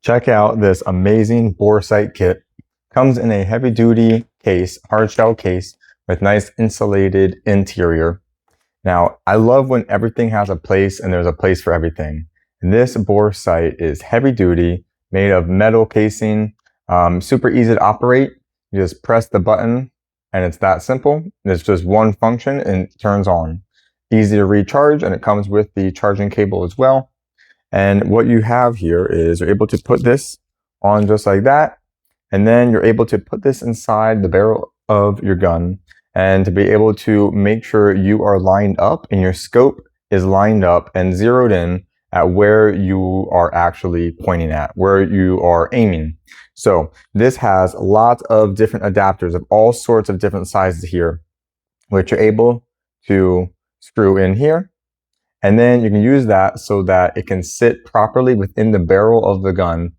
Check out this amazing bore sight kit. Comes in a heavy duty case, hard shell case with nice insulated interior. Now, I love when everything has a place and there's a place for everything. And this bore sight is heavy duty, made of metal casing, super easy to operate. You just press the button and it's that simple. It's just one function and it turns on. Easy to recharge, and it comes with the charging cable as well. And what you have here is you're able to put this on just like that. And then you're able to put this inside the barrel of your gun and to be able to make sure you are lined up and your scope is lined up and zeroed in at where you are actually pointing at, where you are aiming. So this has lots of different adapters of all sorts of different sizes here, which you're able to screw in here. And then you can use that so that it can sit properly within the barrel of the gun.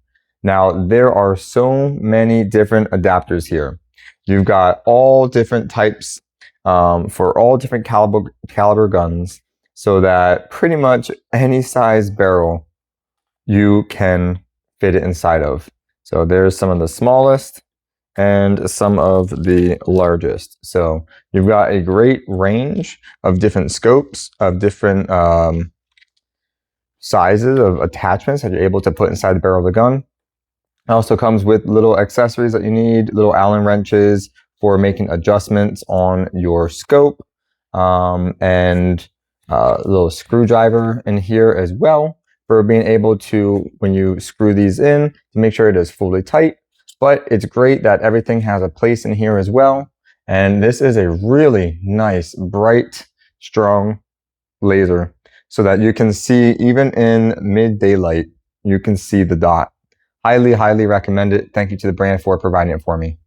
Now, there are so many different adapters here. You've got all different types for all different caliber guns, so that pretty much any size barrel you can fit it inside of. So there's some of the smallest and some of the largest. So you've got a great range of different scopes, of different sizes of attachments that you're able to put inside the barrel of the gun. It also comes with little accessories that you need, little Allen wrenches for making adjustments on your scope, and a little screwdriver in here as well for being able to, when you screw these in, to make sure it is fully tight. But it's great that everything has a place in here as well. And this is a really nice, bright, strong laser so that you can see, even in mid-daylight, you can see the dot. Highly, highly recommend it. Thank you to the brand for providing it for me.